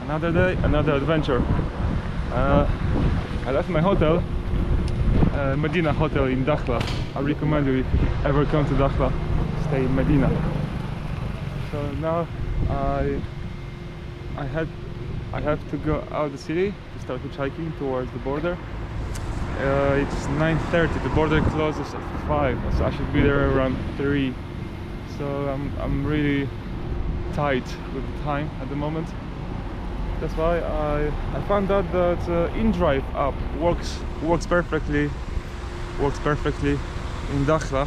Another day, another adventure. I left my hotel, Medina Hotel in Dakhla. I recommend you, if you ever come to Dakhla, stay in Medina. So now I have to go out of the city to start hitchhiking towards the border. It's 9:30. The border closes at 5, so I should be there around 3. So I'm really tight with the time at the moment. That's why I found out that InDrive app works perfectly in Dakhla.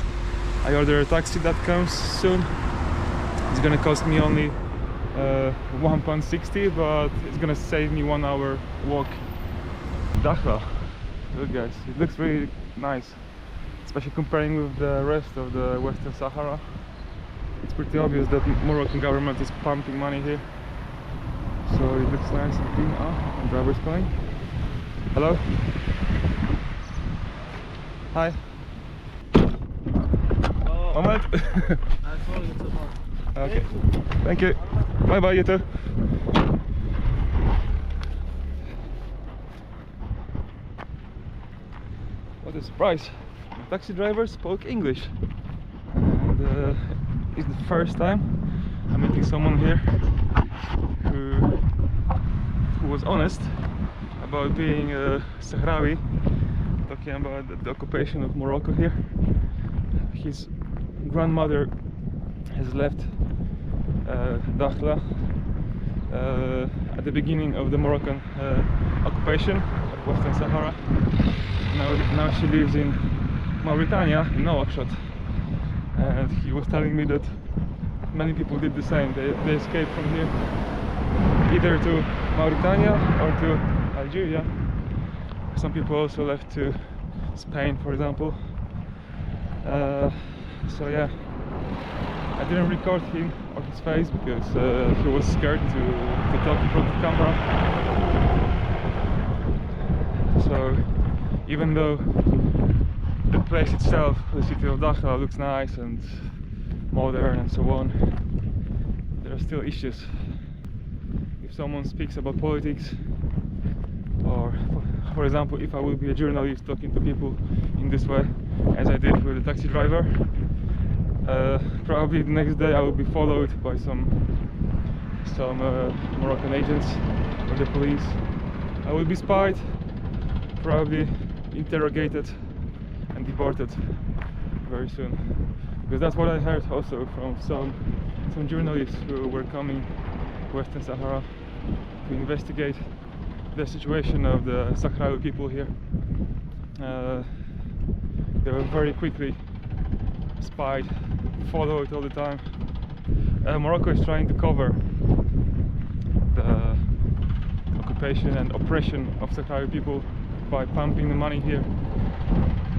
I ordered a taxi that comes soon. It's gonna cost me only £1.60, but it's gonna save me 1 hour walk. Dakhla, look guys, it looks really nice, especially comparing with the rest of the Western Sahara. It's pretty obvious that Moroccan government is pumping money here. So it looks nice and clean. Ah, the driver's calling. Hello? Hi. Oh. Moment. I saw you tomorrow. Okay. Thank you. Bye bye, you too. What a surprise. The taxi driver spoke English. And it's the first time I'm meeting someone here who was honest about being a Sahrawi, talking about the occupation of Morocco here. His grandmother has left Dakhla at the beginning of the Moroccan occupation of Western Sahara. Now she lives in Mauritania, in Nouakchott, and he was telling me that many people did the same. They escaped from here either to Mauritania or to Algeria. Some people also left to Spain, for example. So yeah, I didn't record him or his face because he was scared to talk in front of camera. So even though the place itself, the city of Dakhla, looks nice and modern and so on, there are still issues. If someone speaks about politics, or for example, if I will be a journalist talking to people in this way, as I did with the taxi driver, probably the next day I will be followed by some Moroccan agents or the police. I will be spied, probably interrogated and deported very soon, because that's what I heard also from some journalists who were coming to Western Sahara to investigate the situation of the Sahrawi people here. They were very quickly spied, followed all the time. Morocco is trying to cover the occupation and oppression of Sahrawi people by pumping the money here,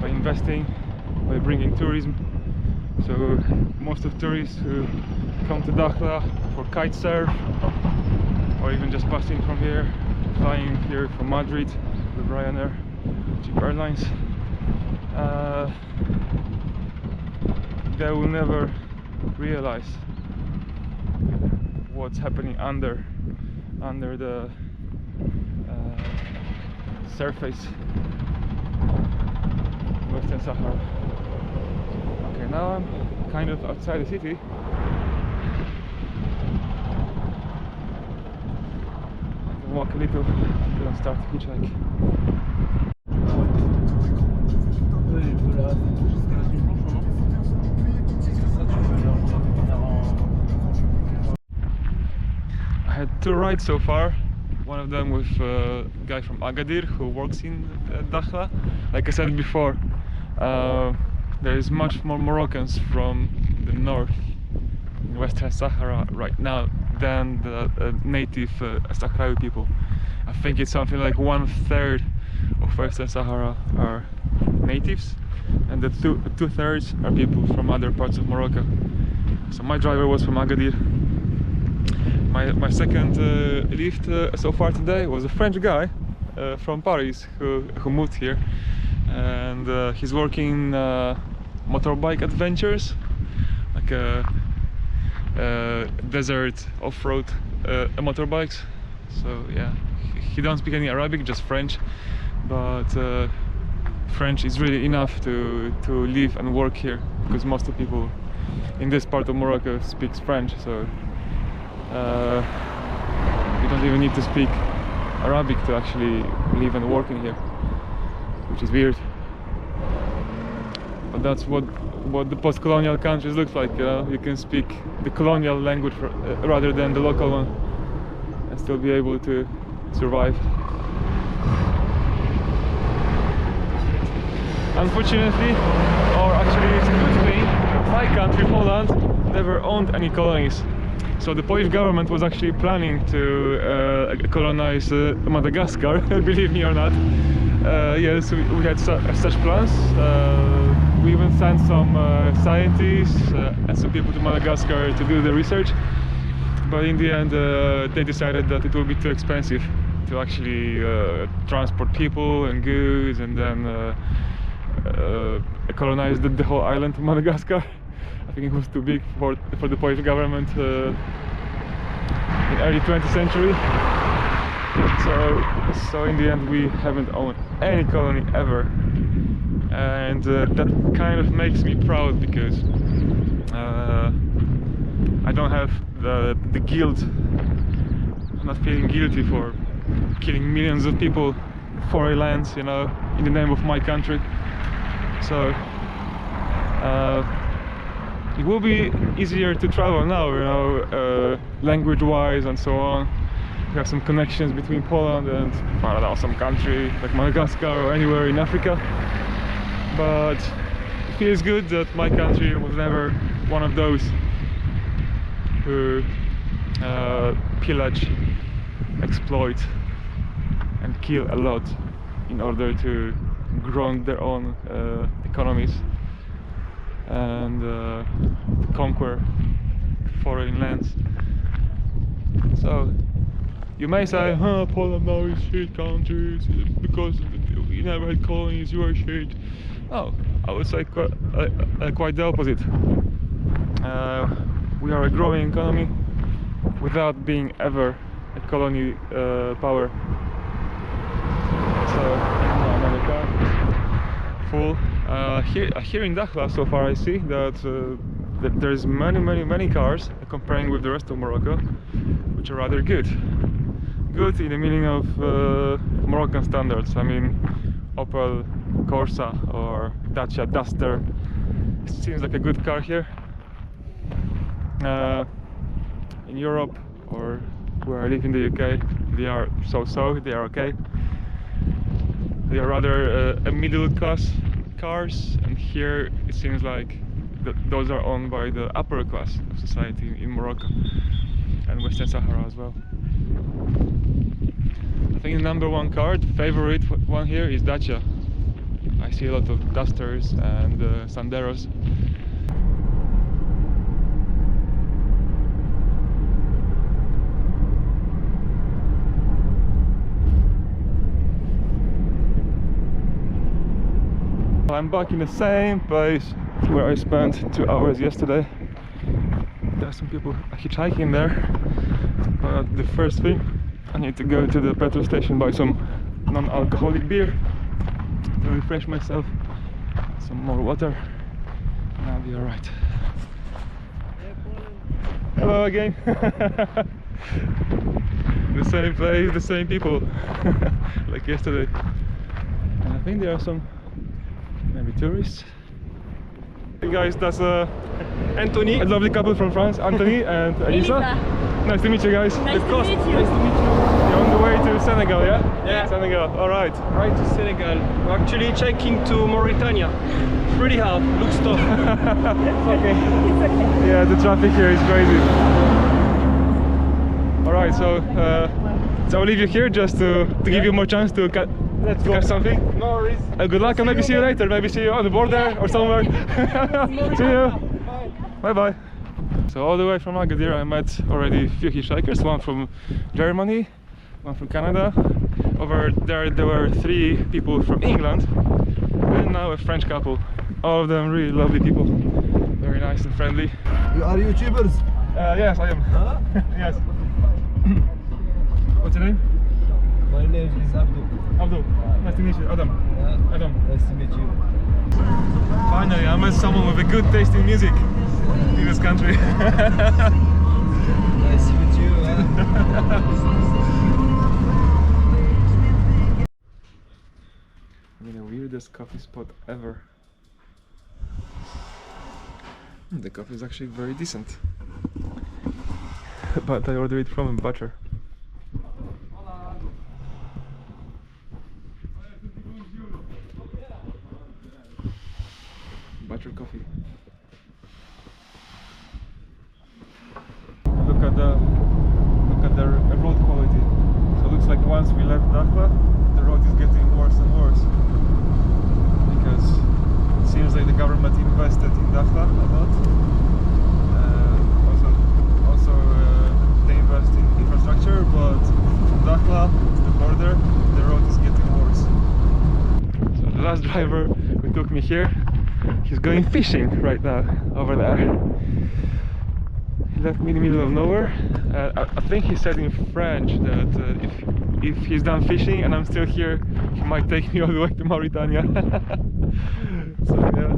by investing, by bringing tourism. So most of tourists who come to Dakhla for kite surf, or even just passing from here, flying here from Madrid with Ryanair, cheap airlines, they will never realize what's happening under the surface of Western Sahara. Okay, now I'm kind of outside the city. I can walk a little until I start to hitchhike. I had 2 rides so far. One of them with a guy from Agadir who works in Dakhla. Like I said before, there is much more Moroccans from the north in Western Sahara right now than the native Sahrawi people. I think it's something like 1/3 of Western Sahara are natives, and the 2/3 are people from other parts of Morocco. So my driver was from Agadir. My second lift so far today was a French guy from Paris who moved here, and he's working motorbike adventures, like desert off-road motorbikes. So yeah, he don't speak any Arabic, just French, but French is really enough to live and work here, because most of the people in this part of Morocco speaks French, so you don't even need to speak Arabic to actually live and work in here, which is weird. But that's what the post-colonial countries look like. You can speak the colonial language rather than the local one and still be able to survive. Unfortunately, or actually it's a good thing, my country, Poland, never owned any colonies. So the Polish government was actually planning to colonize Madagascar, believe me or not. Yes, we had such plans. We even sent some scientists and some people to Madagascar to do the research. But in the end, they decided that it would be too expensive to actually transport people and goods and then colonize the whole island of Madagascar. I think it was too big for the Polish government in early 20th century. So in the end we haven't owned any colony ever, and that kind of makes me proud, because I don't have the guilt. I'm not feeling guilty for killing millions of people in foreign lands, you know, in the name of my country. So it will be easier to travel now, you know, language-wise and so on. We have some connections between Poland and, I don't know, some country like Madagascar or anywhere in Africa. But it feels good that my country was never one of those who pillage, exploit and kill a lot in order to grow their own economies and conquer foreign lands. So you may say, Poland now is shit country because you never had colonies, you are shit. No, I would say quite the opposite. We are a growing economy without being ever a colony power. So another car, full. Here in Dakhla, so far I see that there's many cars comparing with the rest of Morocco, which are rather good. Good in the meaning of Moroccan standards. I mean, Opel Corsa or Dacia Duster. It seems like a good car here. In Europe, or where I live in the UK, they are so-so, they are okay. They are rather a middle-class cars, and here it seems like those are owned by the upper class of society in Morocco and Western Sahara as well. I think the number one car, the favorite one here, is Dacia. I see a lot of Dusters and Sanderos. I'm back in the same place where I spent 2 hours yesterday. There's some people hitchhiking there, but the first thing, I need to go to the petrol station, buy some non-alcoholic beer to refresh myself, some more water, and I'll be alright. Hello again. The same place, the same people like yesterday. And I think there are some maybe tourists. Hey guys, that's Anthony, a lovely couple from France, Anthony and Elisa. Nice to meet you guys. Nice to meet you. Nice to meet you. You're on the way to Senegal, yeah? Yeah. Senegal, alright. Right to Senegal. We're actually checking to Mauritania. Pretty hard, looks tough. It's okay. Yeah, the traffic here is crazy. Alright, so I'll leave you here just to give you more chance to Let's go. catch something. No worries. Good luck, and maybe see you later. Maybe see you on the border or somewhere. See you. Bye bye. So all the way from Agadir I met already a few hitchhikers, one from Germany, one from Canada. Over there were 3 people from England, and now a French couple. All of them really lovely people, very nice and friendly. You are YouTubers? Yes, I am. Huh? Yes. What's your name? My name is Abdul. Abdul. Nice to meet you. Adam. Adam. Nice to meet you. Finally, I met someone with a good taste in music in this country. Nice to meet you. I'm in the weirdest coffee spot ever. The coffee is actually very decent. But I ordered it from Butcher. Butcher coffee. Look at the road quality. So it looks like once we left Dakhla, the road is getting worse and worse. Because it seems like the government invested in Dakhla a lot. Also they invest in infrastructure, but from Dakhla to the border, the road is getting worse. So the last driver who took me here, he's going fishing right now over there. He left me in the middle of nowhere. I think he said in French that if he's done fishing and I'm still here, he might take me all the way to Mauritania. So yeah,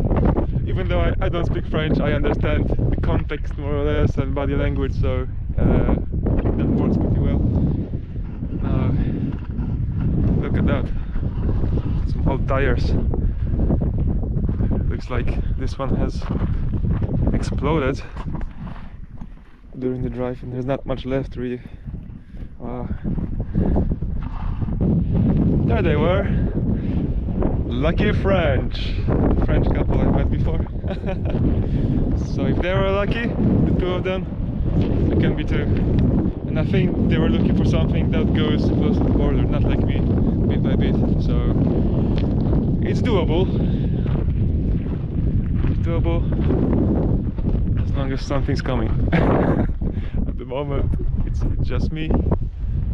even though I don't speak French, I understand the context more or less and body language, so that works pretty well. Now, look at that, some old tires. Looks like this one has exploded during the drive and there's not much left really. There they were. Lucky French couple I've met before. So if they were lucky, the two of them, I can be too. And I think they were looking for something that goes close to the border, not like me, bit by bit. So it's doable. As long as something's coming. At the moment it's just me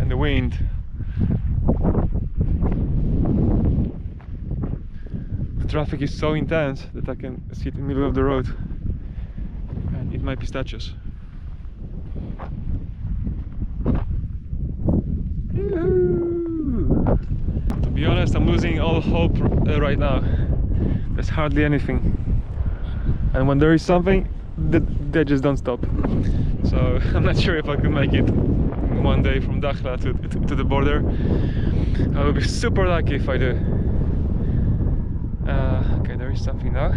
and the wind. The traffic is so intense that I can sit in the middle of the road and eat my pistachios. To be honest, I'm losing all hope right now. There's hardly anything. And when there is something, they just don't stop. So I'm not sure if I can make it one day from Dakhla to the border. I will be super lucky if I do. Okay, there is something now.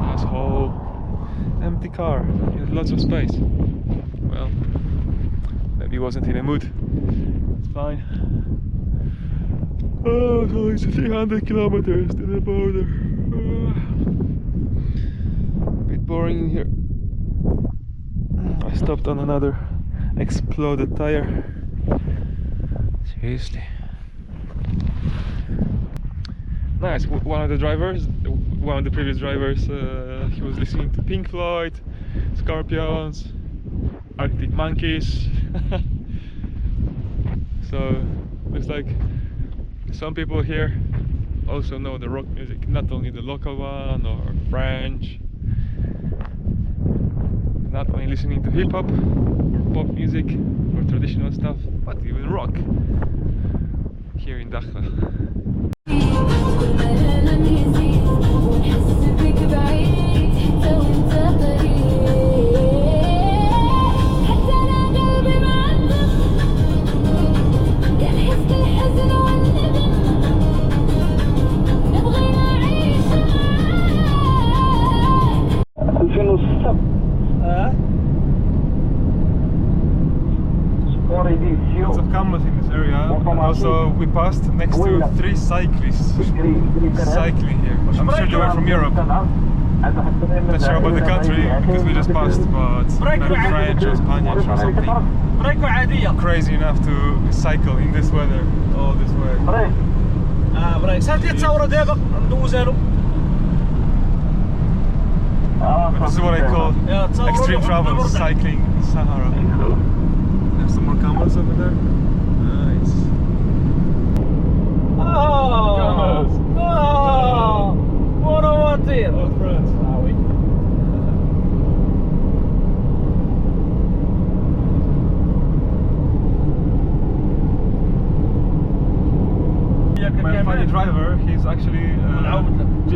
Nice whole empty car. Lots of space. Well, maybe he wasn't in a mood. It's fine. Oh, so it's 300 kilometers to the border. A bit boring in here. I stopped on another exploded tire. Seriously. Nice. One of the previous drivers, he was listening to Pink Floyd, Scorpions, Arctic Monkeys. So looks like some people here also know the rock music, not only the local one or French. Not only listening to hip hop or pop music or traditional stuff, but even rock here in Dakhla. Lots of cameras in this area, and also we passed next to 3 cyclists cycling here. I'm sure they were from Europe. Not sure about the country because we just passed, but maybe French or Spanish or something. Crazy enough to cycle in this weather all this way. But this is what I call extreme travel, cycling in Sahara. There's some more camels over there. Nice. Camels! What a Old friends.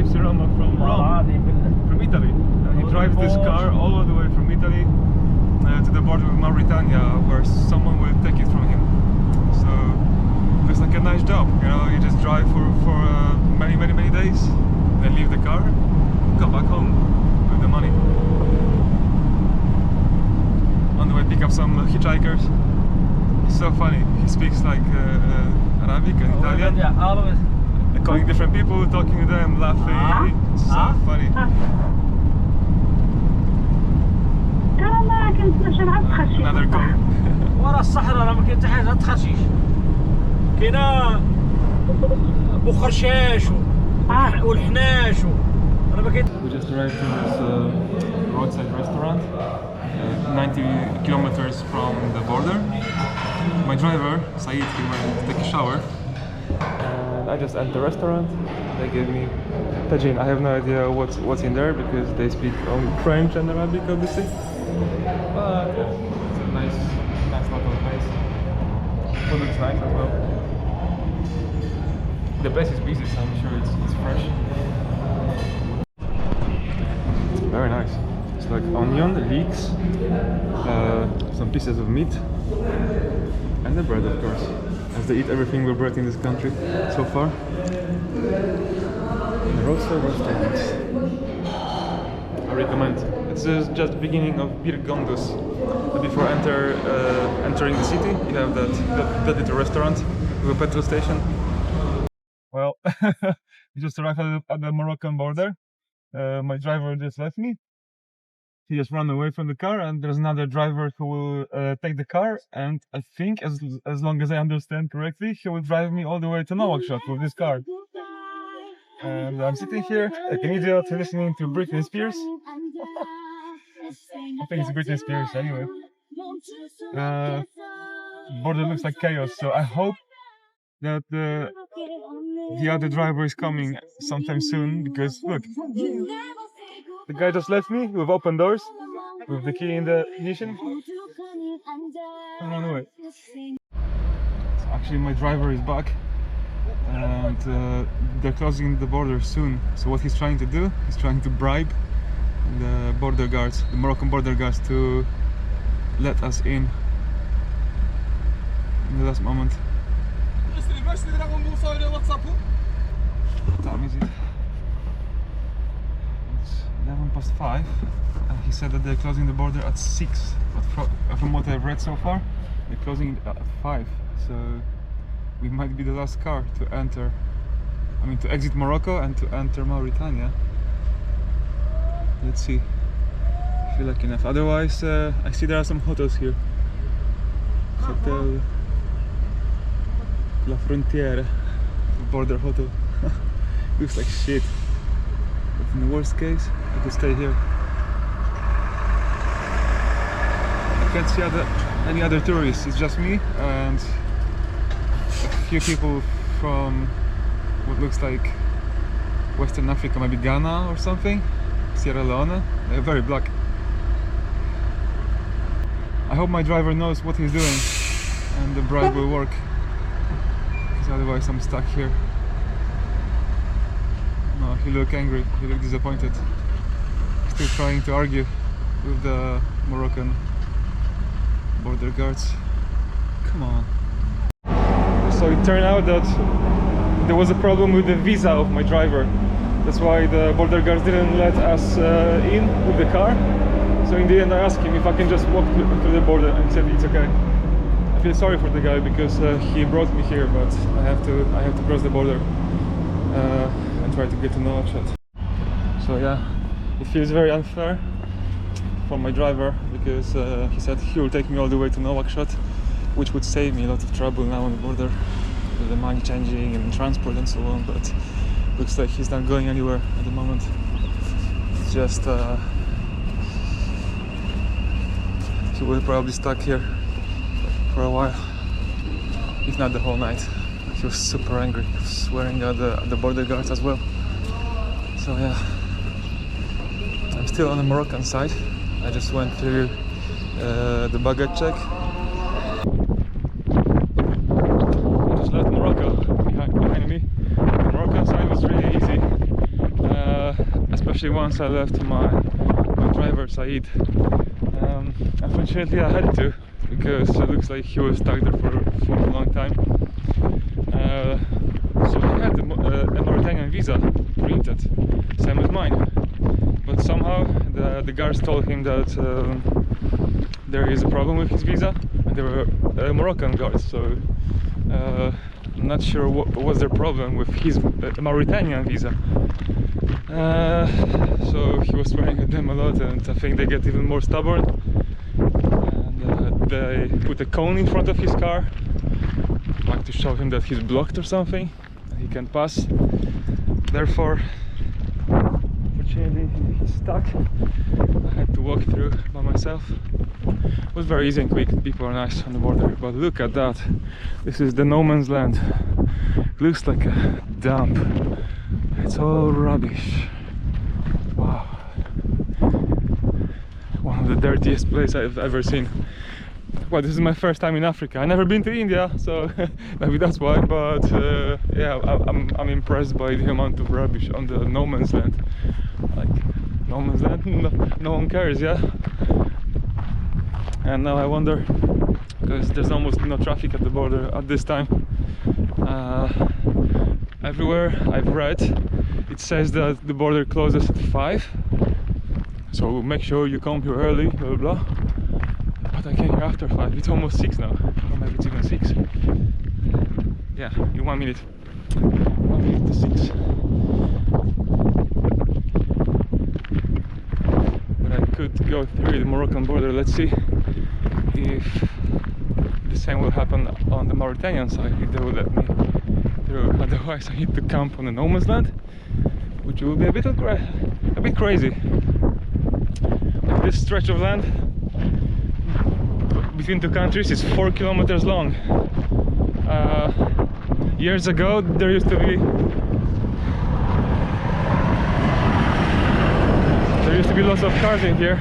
gypsy Roma from Rome, from Italy. He drives this car all the way from Italy to the border with Mauritania, where someone will take it from him. So it's like a nice job, you know. You just drive for many days, then leave the car, come back home with the money. On the way, pick up some hitchhikers. It's so funny. He speaks like Arabic and Italian. Yeah, always. Calling different people, talking to them, laughing. It's so funny. Another call. ورا الصحراء راه ما كاين حتى حاجه تخرشيش. كاينه بوخرشاش والحناش راه ما كاين. We just arrived to this roadside restaurant, 90 kilometers from the border. My driver, Said, he went to take a shower. And I just entered the restaurant. They gave me tagine. I have no idea what's in there because they speak only French and Arabic, obviously. But yeah, it's a nice local place. Food looks nice as well. The place is busy, so I'm sure it's fresh. It's very nice. It's like onion, leeks, some pieces of meat, and the bread, of course, as they eat everything with bread in this country so far. The roadside restaurants. I recommend. It's just the beginning of Bir Gondus. Before entering the city, you have that little restaurant with a petrol station. Well, we just arrived at the Moroccan border. My driver just left me. He just ran away from the car, and there's another driver who will take the car. And I think, as long as I understand correctly, he will drive me all the way to Nouakchott with this car. And I'm sitting here like an idiot listening to Britney Spears. I think it's Britney Spears anyway. Border looks like chaos, so I hope that the other driver is coming sometime soon, because look, the guy just left me with open doors, with the key in the ignition, and run away. So actually my driver is back, and they're closing the border soon. So what he's trying to do, he's trying to bribe the border guards, the Moroccan border guards, to let us in the last moment. What time is it? It's 5:11, and he said that they're closing the border at 6, but from what I've read so far, they're closing it at 5, so we might be the last car to enter, to exit Morocco and to enter Mauritania. Let's see if you're lucky enough. Otherwise, I see there are some hotels here. Hotel La Frontiera, border hotel. Looks like shit, but in the worst case, I could stay here. I can't see any other tourists. It's just me and a few people from what looks like Western Africa, maybe Ghana or something. Sierra Leone. They're very black. I hope my driver knows what he's doing and the bribe will work, because otherwise I'm stuck here. No, he looked angry, he looked disappointed. Still trying to argue with the Moroccan border guards. Come on. So it turned out that there was a problem with the visa of my driver. That's why the border guards didn't let us in with the car. So in the end I asked him if I can just walk through the border, and he said it's okay. I feel sorry for the guy because he brought me here, but I have to cross the border and try to get to Nouakchott. So yeah, it feels very unfair for my driver, because he said he will take me all the way to Nouakchott, which would save me a lot of trouble now on the border with the money changing and transport and so on, but looks like he's not going anywhere at the moment. It's just he will probably stuck here for a while, if not the whole night. He was super angry, he was swearing at the border guards as well. So yeah, I'm still on the Moroccan side. I just went through the baggage check. I just left Morocco behind me. The Moroccan side was really easy. especially once I left my driver Saeed. Unfortunately I had to, because it looks like he was stuck there for a long time. So he had a Mauritanian visa printed, same as mine, but somehow the guards told him that there is a problem with his visa, and they were Moroccan guards, so I'm not sure what was their problem with his Mauritanian visa. So he was swearing at them a lot, and I think they get even more stubborn, and they put a cone in front of his car, like to show him that he's blocked or something and he can't pass. Therefore, unfortunately, he's stuck. I had to walk through by myself. It was very easy and quick. People are nice on the border, but look at that. This is the no man's land. It looks like a dump. It's all rubbish. Wow. One of the dirtiest places I've ever seen. Well, this is my first time in Africa. I've never been to India, so maybe that's why, but yeah, I'm impressed by the amount of rubbish on the no man's land. Like, no man's land? No one cares, yeah? And now I wonder, because there's almost no traffic at the border at this time. Everywhere I've read, it says that the border closes at 5, so make sure you come here early, blah blah blah. But I came here after 5, it's almost 6 now, or maybe it's even 6. Yeah, in 1 minute. 1 minute to 6. But I could go through the Moroccan border. Let's see if the same will happen on the Mauritanian side, if they will let me through. Otherwise I need to camp on the no man's land, which will be a bit crazy. Like, this stretch of land between two countries is 4 kilometers long. Years ago there used to be lots of cars in here.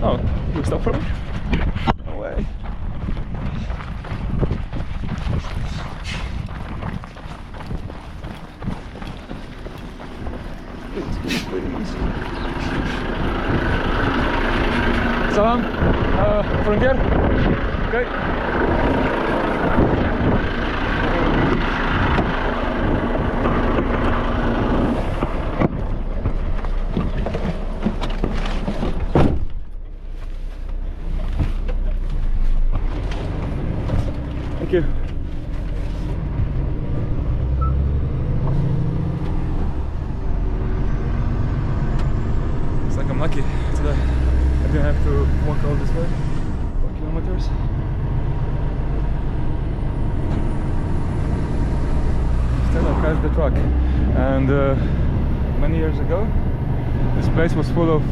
Oh, you stop for me? No way. Please. Salam, from here? Okay. Thank you. Looks like I'm lucky today. I didn't have to walk all this way, 4 kilometers. Still I passed the truck, and many years ago this place was full of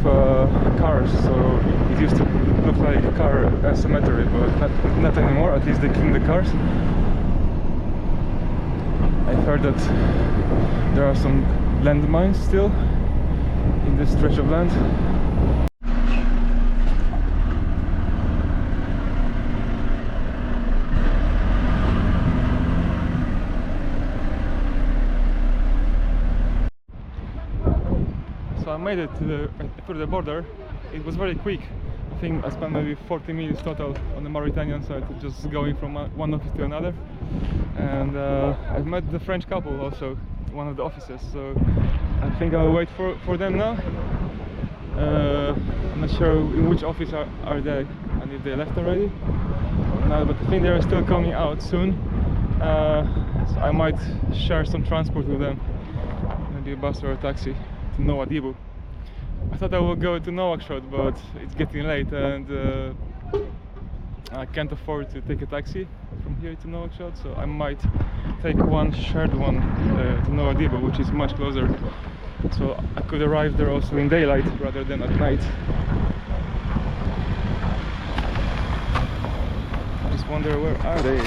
cars, so it used to look like a car cemetery, but not anymore. At least they clean the cars. I heard that there are some landmines still in this stretch of land. So I made it through the border. It was very quick. I think I spent maybe 40 minutes total on the Mauritanian side, just going from one office to another. And I've met the French couple also, one of the offices, so I think I'll wait for them now. I'm not sure in which office are they, and if they left already. No, but I think they're still coming out soon. So I might share some transport with them, maybe a bus or a taxi to Nouadhibou. I thought I would go to Nouakchott, but it's getting late, and I can't afford to take a taxi from here to Nouakchott, so I might take one shared one to Nouadhibou, which is much closer, so I could arrive there also in daylight rather than at night. I just wonder, where are they?